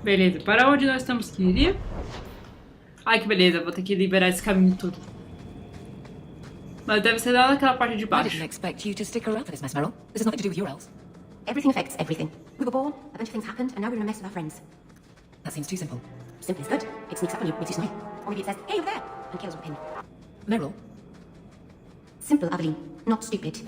Beleza, para onde nós temos que ir? Ai, que beleza, vou ter que liberar esse caminho todo. Mas deve ser lá naquela parte de I baixo. didn't expect you to stick around for this mess, Meryl. This has nothing to do with your elves. Everything affects everything. We were born, a bunch of things happened, and now we're in a mess with our friends. That seems too simple. Simple is good. It sneaks up on you, makes you smile. Or maybe it says, hey, over there, and kills with a pin. Meryl? Simple, Aveline, not stupid.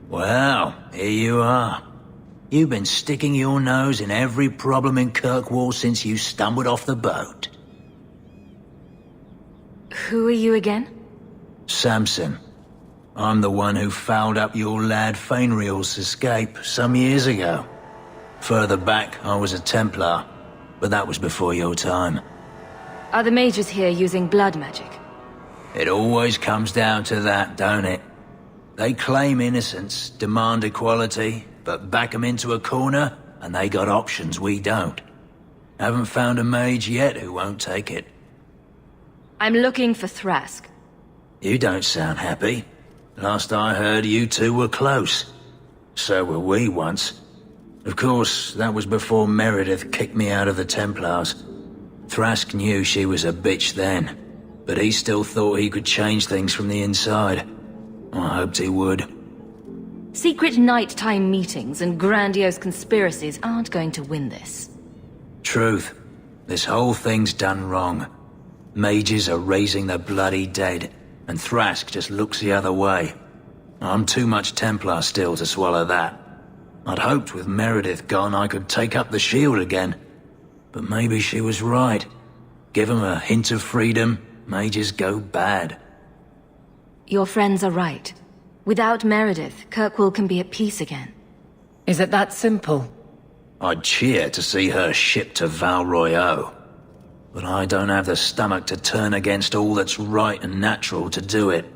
Well, here you are. You've been sticking your nose in every problem in Kirkwall since you stumbled off the boat. Who are you again? Samson. I'm the one who fouled up your lad Fainriel's escape some years ago. Further back, I was a Templar, but that was before your time. Are the mages here using blood magic? It always comes down to that, don't it? They claim innocence, demand equality, but back 'em into a corner, and they got options we don't. Haven't found a mage yet who won't take it. I'm looking for Thrask. You don't sound happy. Last I heard, you two were close. So were we once. Of course, that was before Meredith kicked me out of the Templars. Thrask knew she was a bitch then, but he still thought he could change things from the inside. I hoped he would. Secret nighttime meetings and grandiose conspiracies aren't going to win this. Truth. This whole thing's done wrong. Mages are raising the bloody dead, and Thrask just looks the other way. I'm too much Templar still to swallow that. I'd hoped with Meredith gone I could take up the shield again. But maybe she was right. Give 'em a hint of freedom, mages go bad. Your friends are right. Without Meredith, Kirkwall can be at peace again. Is it that simple? I'd cheer to see her shipped to Val Royeaux. But I don't have the stomach to turn against all that's right and natural to do it.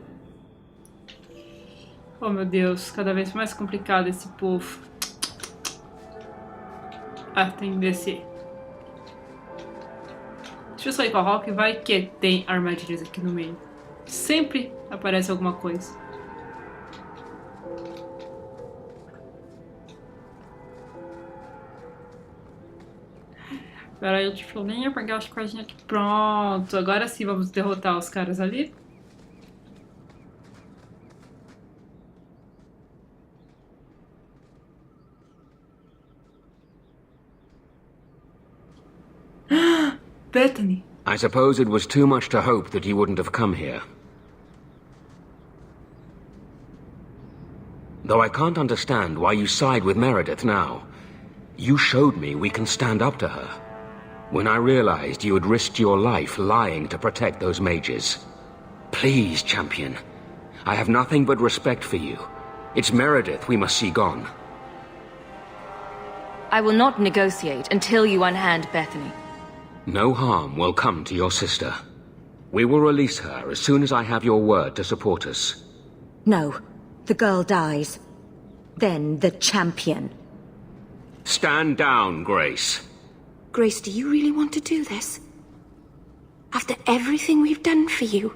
Oh meu Deus, cada vez mais complicado esse povo. Ah, tem que descer. Deixa eu sair com a Hawke, vai que tem armadilhas aqui no meio. Sempre aparece alguma coisa. Pera aí, deixa eu nem pegar as coisinhas aqui. Pronto, agora sim vamos derrotar os caras ali. Bethany. I suppose it was too much to hope that you wouldn't have come here. Though I can't understand why you side with Meredith now. You showed me we can stand up to her. When I realized you had risked your life lying to protect those mages. Please, champion. I have nothing but respect for you. It's Meredith we must see gone. I will not negotiate until you unhand Bethany. No harm will come to your sister. We will release her as soon as I have your word to support us. No. The girl dies. Then the champion. Stand down, Grace. Grace, do you really want to do this? After everything we've done for you?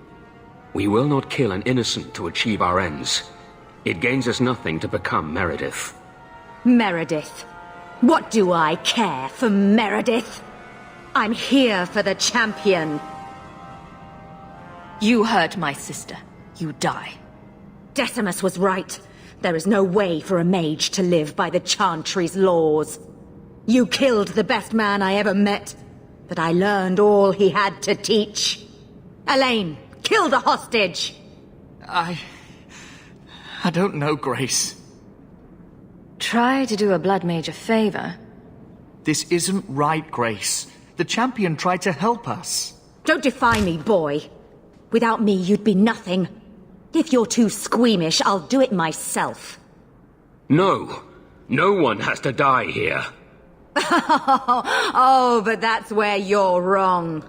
We will not kill an innocent to achieve our ends. It gains us nothing to become Meredith. Meredith. What do I care for Meredith? I'm here for the champion. You hurt my sister. You die. Decimus was right. There is no way for a mage to live by the Chantry's laws. You killed the best man I ever met, but I learned all he had to teach. Elaine, kill the hostage! I don't know, Grace. Try to do a blood mage a favor. This isn't right, Grace. The champion tried to help us. Don't defy me, boy. Without me, you'd be nothing. If you're too squeamish, I'll do it myself. No. No one has to die here. Oh, but that's where you're wrong.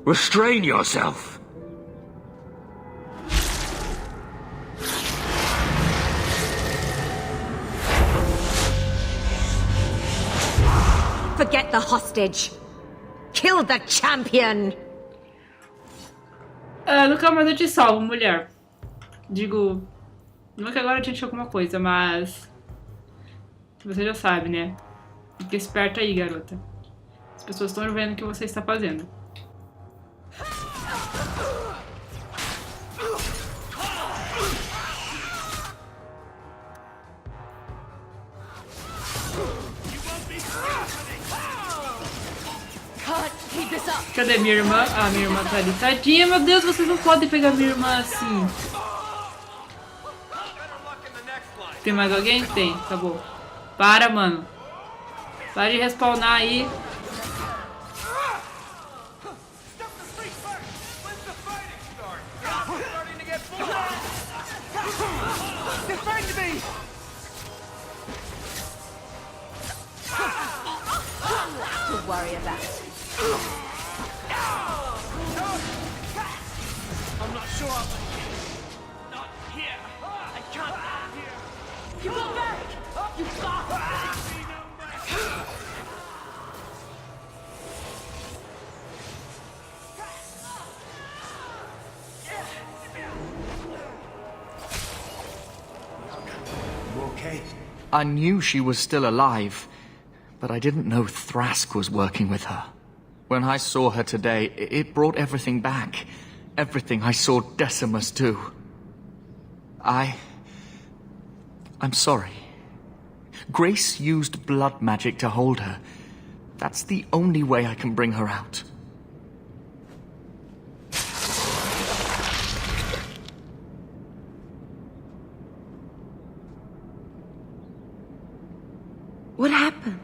Restrain yourself. Forget the hostage. killed the champion! Nunca mais eu te salvo, mulher. Digo, não que agora eu tente alguma coisa, mas... Você já sabe, né? Fica esperta aí, garota. As pessoas estão vendo o que você está fazendo. Cadê minha irmã? Ah, minha irmã tá ali. Tadinha, meu Deus, vocês não podem pegar minha irmã assim. Tem mais alguém? Tem, acabou. Para, mano. Para de respawnar aí. Don't worry about it. I'm not sure I'll not here. I can't here. You go back! You Okay. I knew she was still alive, but I didn't know Thrask was working with her. When I saw her today, it brought everything back. Everything I saw Decimus do. I'm sorry. Grace used blood magic to hold her. That's the only way I can bring her out. What happened?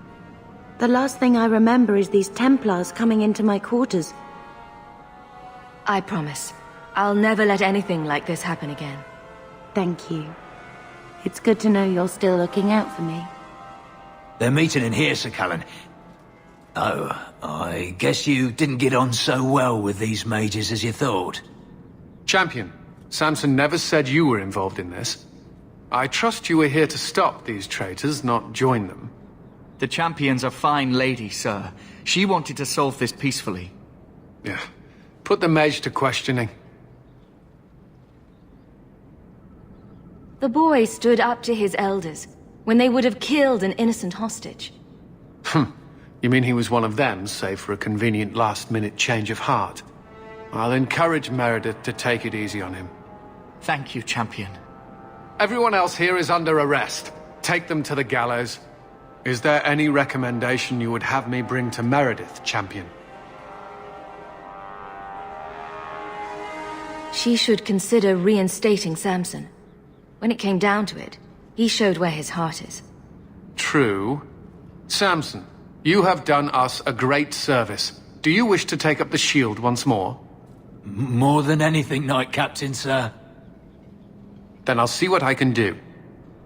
The last thing I remember is these Templars coming into my quarters. I promise. I'll never let anything like this happen again. Thank you. It's good to know you're still looking out for me. They're meeting in here, Sir Cullen. Oh, I guess you didn't get on so well with these mages as you thought. Champion, Samson never said you were involved in this. I trust you were here to stop these traitors, not join them. The champion's a fine lady, sir. She wanted to solve this peacefully. Yeah. Put the mage to questioning. The boy stood up to his elders when they would have killed an innocent hostage. You mean he was one of them, save for a convenient last-minute change of heart? I'll encourage Meredith to take it easy on him. Thank you, champion. Everyone else here is under arrest. Take them to the gallows. Is there any recommendation you would have me bring to Meredith, champion? She should consider reinstating Samson. When it came down to it, he showed where his heart is. True. Samson, you have done us a great service. Do you wish to take up the shield once more? More than anything, Knight Captain, sir. Then I'll see what I can do.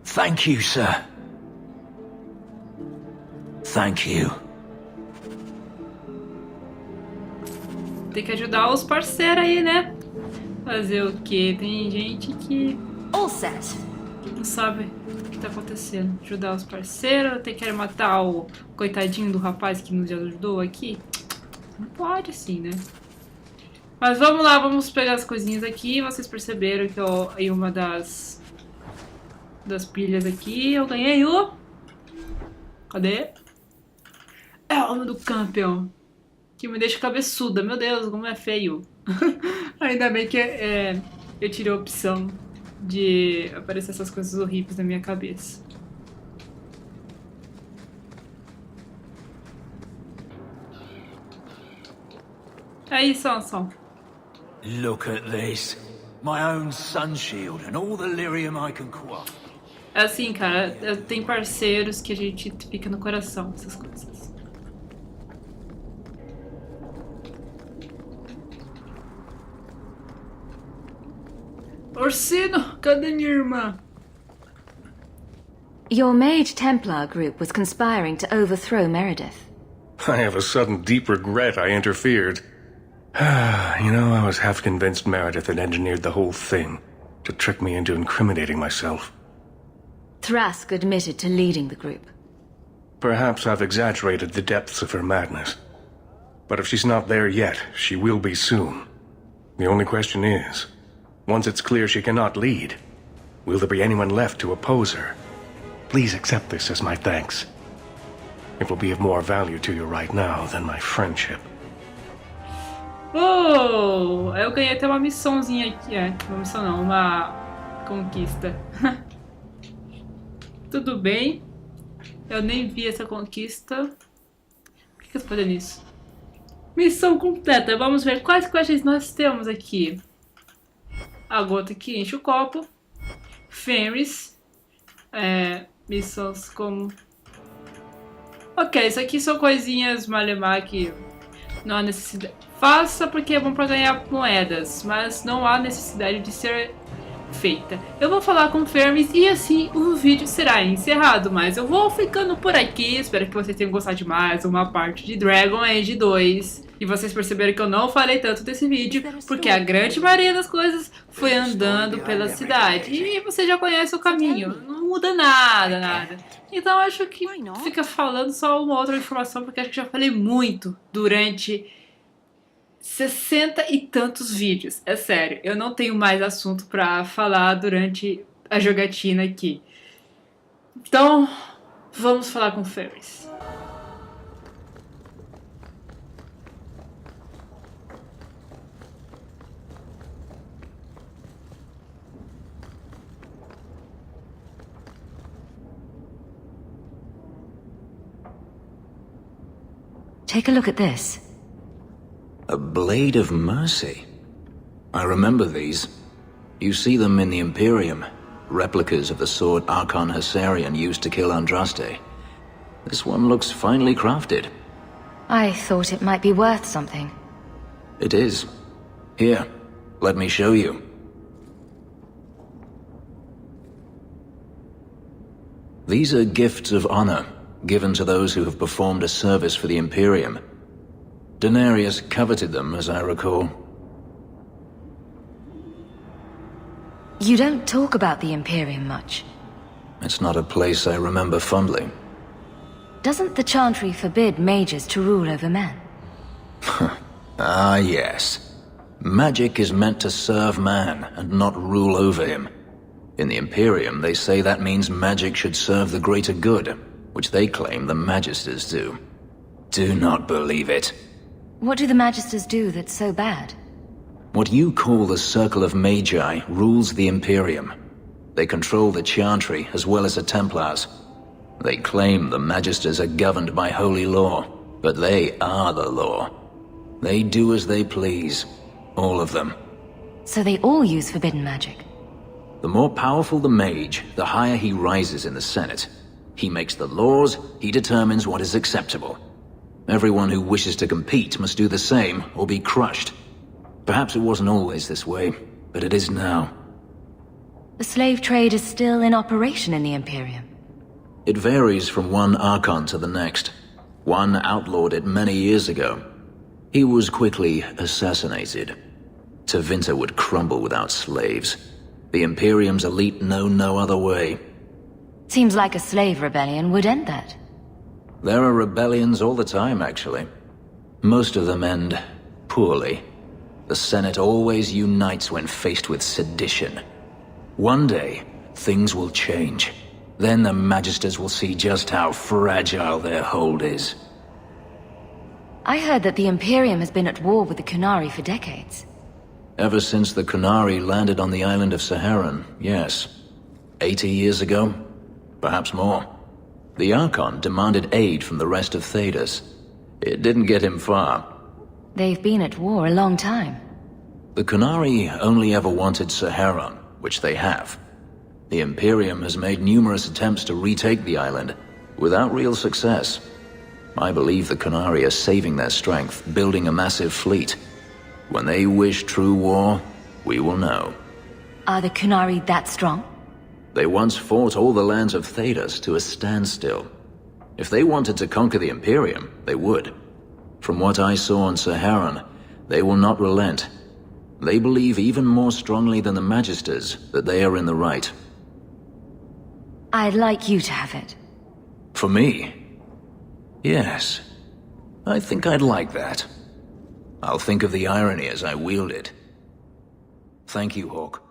Thank you, sir. Thank you. Tem que ajudar os parceiros aí, né? Fazer o quê? Tem gente que All set. não sabe o que tá acontecendo. Ajudar os parceiros, tem que matar o coitadinho do rapaz que nos ajudou aqui. Não pode assim, né? Mas vamos lá, vamos pegar as coisinhas aqui. Vocês perceberam que eu, em uma das pilhas aqui eu ganhei o... Cadê? É o nome do campeão. Que me deixa cabeçuda. Meu Deus, como é feio. Ainda bem que eu tirei a opção de aparecer essas coisas horríveis na minha cabeça. Aí, Sansão. Look at this. My own sun shield and all the lyrium I can quaff. É assim, cara, tem parceiros que a gente fica no coração, essas coisas. Orsino, cadê minha irmã? Your Mage Templar group was conspiring to overthrow Meredith. I have a sudden deep regret I interfered. You know, I was half convinced Meredith had engineered the whole thing to trick me into incriminating myself. Thrask admitted to leading the group. Perhaps I've exaggerated the depths of her madness. But if she's not there yet, she will be soon. The only question is, once it's clear she cannot lead, will there be anyone left to oppose her? Please accept this as my thanks. It will be of more value to you right now than my friendship. Oh, eu ganhei até uma missãozinha aqui. Uma missão não, uma conquista. Tudo bem. Eu nem vi essa conquista. Por que eu tô fazendo isso? Missão completa. Vamos ver quais quests nós temos aqui. A gota que enche o copo. Fenris. Missões como... Ok, isso aqui são coisinhas malemar que não há necessidade. Faça porque é bom para ganhar moedas, mas não há necessidade de ser feita. Eu vou falar com Fenris e assim o vídeo será encerrado, mas eu vou ficando por aqui. Espero que vocês tenham gostado de mais uma parte de Dragon Age 2. E vocês perceberam que eu não falei tanto desse vídeo, porque a grande maioria das coisas foi andando pela cidade. E você já conhece o caminho, não muda nada. Então acho que fica falando só uma outra informação, porque acho que já falei muito durante 60 e tantos vídeos. É sério, eu não tenho mais assunto pra falar durante a jogatina aqui. Então, vamos falar com Fenris. Take a look at this. A blade of mercy. I remember these. You see them in the Imperium. Replicas of the sword Archon Hessarian used to kill Andraste. This one looks finely crafted. I thought it might be worth something. It is. Here, let me show you. These are gifts of honor, given to those who have performed a service for the Imperium. Denarius coveted them, as I recall. You don't talk about the Imperium much. It's not a place I remember fondly. Doesn't the Chantry forbid mages to rule over men? Ah, yes. Magic is meant to serve man and not rule over him. In the Imperium, they say that means magic should serve the greater good, which they claim the Magisters do. Do not believe it. What do the Magisters do that's so bad? What you call the Circle of Magi rules the Imperium. They control the Chantry as well as the Templars. They claim the Magisters are governed by holy law, but they are the law. They do as they please. All of them. So they all use forbidden magic? The more powerful the mage, the higher he rises in the Senate. He makes the laws, he determines what is acceptable. Everyone who wishes to compete must do the same, or be crushed. Perhaps it wasn't always this way, but it is now. The slave trade is still in operation in the Imperium. It varies from one Archon to the next. One outlawed it many years ago. He was quickly assassinated. Tevinter would crumble without slaves. The Imperium's elite know no other way. Seems like a slave rebellion would end that. There are rebellions all the time, actually. Most of them end poorly. The Senate always unites when faced with sedition. One day, things will change. Then the Magisters will see just how fragile their hold is. I heard that the Imperium has been at war with the Qunari for decades. Ever since the Qunari landed on the island of Saharan, yes. 80 years ago? Perhaps more. The Archon demanded aid from the rest of Thedas. It didn't get him far. They've been at war a long time. The Qunari only ever wanted Saharan, which they have. The Imperium has made numerous attempts to retake the island, without real success. I believe the Qunari are saving their strength, building a massive fleet. When they wish true war, we will know. Are the Qunari that strong? They once fought all the lands of Thedas to a standstill. If they wanted to conquer the Imperium, they would. From what I saw on Saharan, they will not relent. They believe even more strongly than the Magisters that they are in the right. I'd like you to have it. For me? Yes. I think I'd like that. I'll think of the irony as I wield it. Thank you, Hawke.